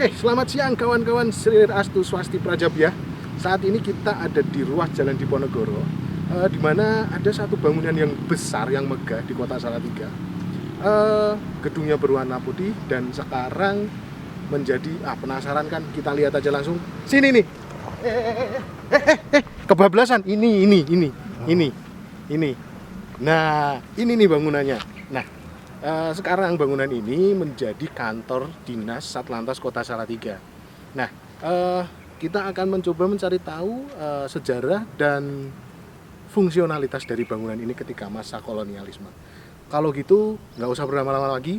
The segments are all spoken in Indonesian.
Oke, selamat siang kawan-kawan Sri Astu Swasti Prajabya. Saat ini kita ada di ruas jalan Diponegoro, di mana ada satu bangunan yang besar, yang megah di kota Salatiga. Gedungnya berwarna putih dan sekarang menjadi penasaran kan? Kita lihat aja langsung. Sini nih. Kebablasan. Ini. Nah, ini nih bangunannya. Nah, sekarang bangunan ini menjadi kantor dinas Satlantas Kota Salatiga. Nah, kita akan mencoba mencari tahu sejarah dan fungsionalitas dari bangunan ini ketika masa kolonialisme. Kalau gitu, nggak usah berlama-lama lagi,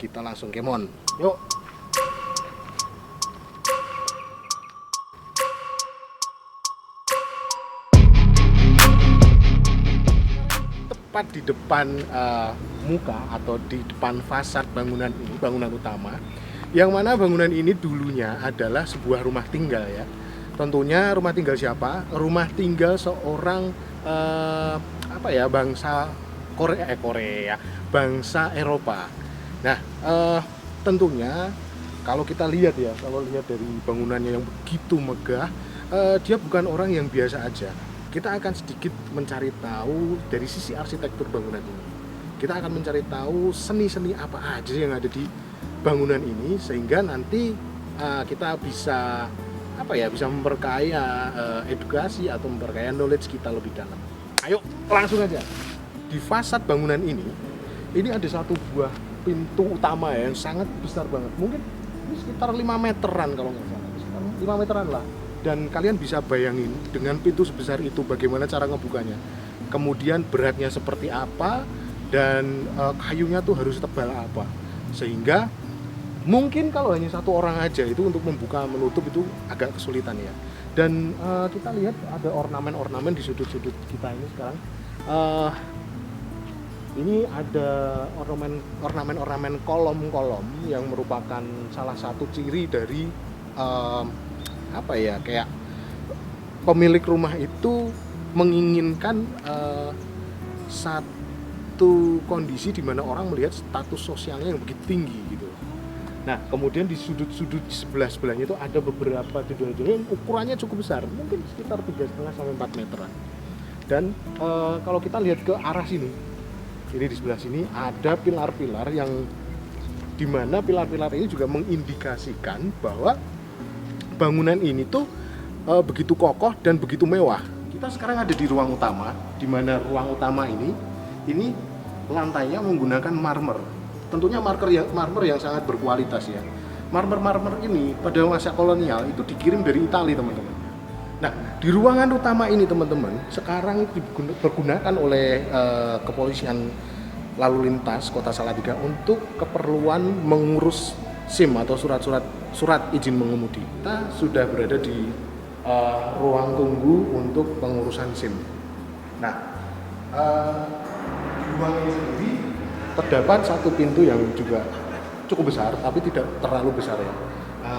kita langsung kemon. Yuk! Tepat di depan muka atau di depan fasad bangunan ini, bangunan utama, yang mana bangunan ini dulunya adalah sebuah rumah tinggal ya. Tentunya rumah tinggal siapa? Rumah tinggal seorang bangsa Korea, bangsa Eropa. Nah, tentunya kalau kita lihat ya, kalau lihat dari bangunannya yang begitu megah, dia bukan orang yang biasa aja. Kita akan sedikit mencari tahu dari sisi arsitektur bangunan ini. Kita akan mencari tahu seni-seni apa aja yang ada di bangunan ini, sehingga nanti kita bisa bisa memperkaya edukasi atau memperkaya knowledge kita lebih dalam. Ayo langsung aja. Di fasad bangunan ini ada satu buah pintu utama ya, yang sangat besar banget. Mungkin ini sekitar 5 meteran kalau nggak salah, sekitar 5 meteran lah. Dan kalian bisa bayangin dengan pintu sebesar itu bagaimana cara ngebukanya. Kemudian beratnya seperti apa dan kayunya tuh harus tebal apa. Sehingga mungkin kalau hanya satu orang aja itu untuk membuka menutup itu agak kesulitan ya. Dan kita lihat ada ornamen-ornamen di sudut-sudut kita ini sekarang. Ini ada ornamen-ornamen kolom-kolom yang merupakan salah satu ciri dari kayak pemilik rumah itu menginginkan satu kondisi di mana orang melihat status sosialnya yang begitu tinggi gitu. Nah, kemudian di sudut-sudut sebelah-sebelahnya itu ada beberapa jendela-jendela yang ukurannya cukup besar, mungkin sekitar 3,5 sampai 4 meteran. Dan kalau kita lihat ke arah sini, ini di sebelah sini ada pilar-pilar yang dimana pilar-pilar ini juga mengindikasikan bahwa bangunan ini tuh begitu kokoh dan begitu mewah. Kita sekarang ada di ruang utama, di mana ruang utama ini lantainya menggunakan marmer. Tentunya marmer yang sangat berkualitas ya. Marmer ini pada masa kolonial itu dikirim dari Italia, teman-teman. Nah, di ruangan utama ini, teman-teman, sekarang digunakan oleh kepolisian lalu lintas Kota Salatiga untuk keperluan mengurus SIM atau surat izin mengemudi. Kita sudah berada di ruang tunggu untuk pengurusan SIM. Nah, di ruang ini sendiri terdapat satu pintu yang juga cukup besar, tapi tidak terlalu besar ya.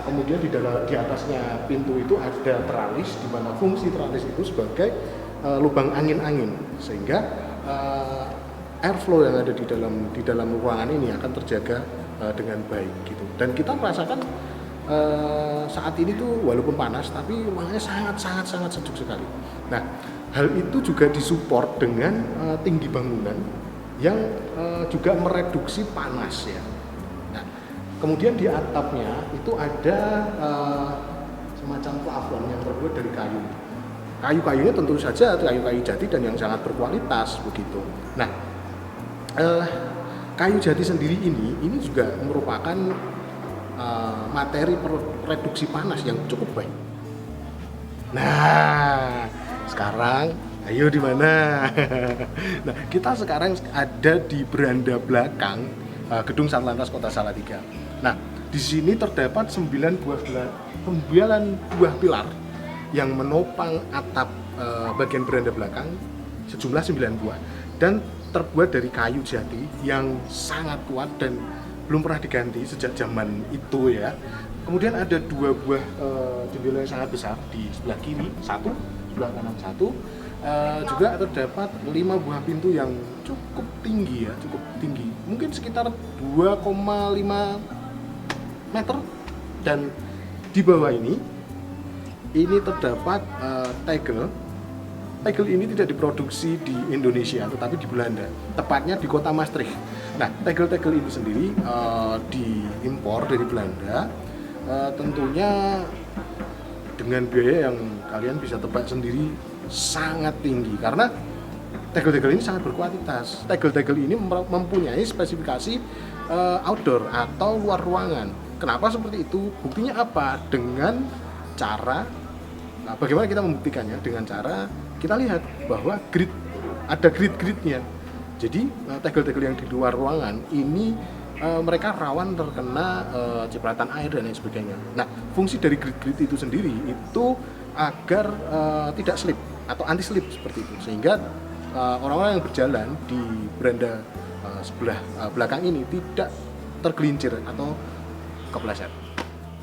Kemudian di atasnya pintu itu ada teralis, di mana fungsi teralis itu sebagai lubang angin-angin, sehingga airflow yang ada di dalam ruangan ini akan terjaga dengan baik gitu. Dan kita merasakan saat ini tuh walaupun panas tapi ruangannya sangat sejuk sekali. Nah, hal itu juga disupport dengan tinggi bangunan yang juga mereduksi panas ya. Nah, kemudian di atapnya itu ada semacam plafon yang terbuat dari kayu. Kayu-kayunya tentu saja kayu-kayu jati dan yang sangat berkualitas begitu. Nah, kayu jati sendiri ini juga merupakan materi reduksi panas yang cukup baik. Nah, sekarang ayo di mana? Nah, kita sekarang ada di beranda belakang gedung Satlantas Kota Salatiga. Nah, di sini terdapat 9 buah pilar yang menopang atap bagian beranda belakang, sejumlah 9 buah, dan terbuat dari kayu jati yang sangat kuat dan belum pernah diganti sejak zaman itu ya. Kemudian ada 2 buah jendela yang sangat besar di sebelah kiri satu, sebelah kanan satu. Juga terdapat 5 buah pintu yang cukup tinggi ya, cukup tinggi. Mungkin sekitar 2,5 meter Dan di bawah ini terdapat tegel. Tegel ini tidak diproduksi di Indonesia, tetapi di Belanda, tepatnya di kota Maastricht. Nah, tegel-tegel ini sendiri diimpor dari Belanda, tentunya dengan biaya yang kalian bisa tebak sendiri sangat tinggi, karena tegel-tegel ini sangat berkualitas. Tegel-tegel ini mempunyai spesifikasi outdoor atau luar ruangan. Kenapa seperti itu? Buktinya apa? Dengan cara bagaimana kita membuktikannya? Dengan cara kita lihat bahwa ada grid-gridnya. Jadi tegel-tegel yang di luar ruangan ini mereka rawan terkena cipratan air dan lain sebagainya. Nah, fungsi dari grid-grid itu sendiri itu agar tidak slip atau anti slip seperti itu, sehingga orang-orang yang berjalan di beranda sebelah belakang ini tidak tergelincir atau kepleset.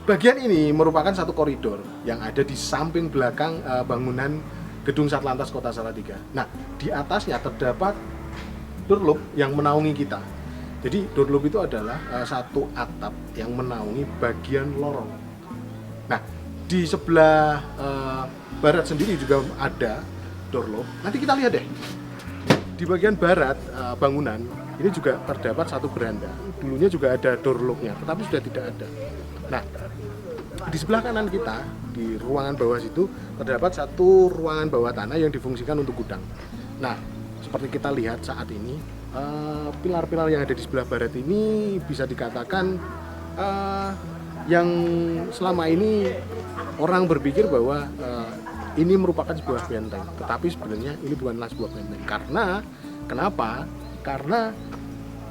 Bagian ini merupakan satu koridor yang ada di samping belakang bangunan Gedung Satlantas Kota Salatiga. Nah, di atasnya terdapat doorloop yang menaungi kita. Jadi doorloop itu adalah satu atap yang menaungi bagian lorong. Nah, di sebelah barat sendiri juga ada doorloop. Nanti kita lihat deh. Di bagian barat bangunan ini juga terdapat satu beranda. Dulunya juga ada doorloopnya, tetapi sudah tidak ada. Nah, di sebelah kanan kita, di ruangan bawah situ, terdapat satu ruangan bawah tanah yang difungsikan untuk gudang. Nah, seperti kita lihat saat ini, pilar-pilar yang ada di sebelah barat ini bisa dikatakan yang selama ini orang berpikir bahwa ini merupakan sebuah benteng. Tetapi sebenarnya ini bukanlah sebuah benteng. Kenapa? Karena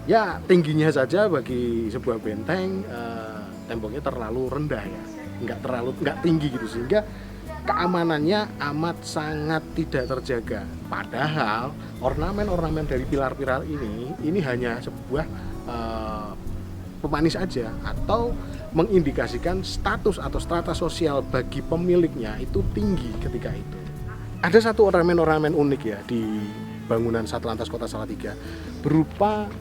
ya tingginya saja bagi sebuah benteng temboknya terlalu rendah ya. Nggak tinggi gitu, sehingga keamanannya amat sangat tidak terjaga. Padahal ornamen-ornamen dari pilar-pilar ini hanya sebuah pemanis aja, atau mengindikasikan status atau strata sosial bagi pemiliknya itu tinggi ketika itu. Ada satu ornamen-ornamen unik ya di bangunan Satlantas Kota Salatiga, berupa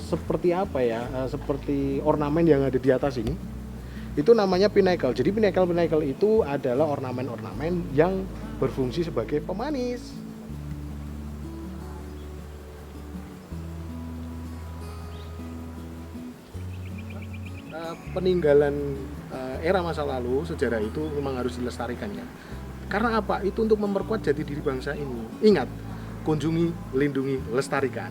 seperti apa ya, seperti ornamen yang ada di atas ini. Itu namanya pinnacle. Jadi pinnacle itu adalah ornamen-ornamen yang berfungsi sebagai pemanis. Peninggalan era masa lalu, sejarah itu memang harus dilestarikan ya. Karena apa? Itu untuk memperkuat jati diri bangsa ini. Ingat, kunjungi, lindungi, lestarikan.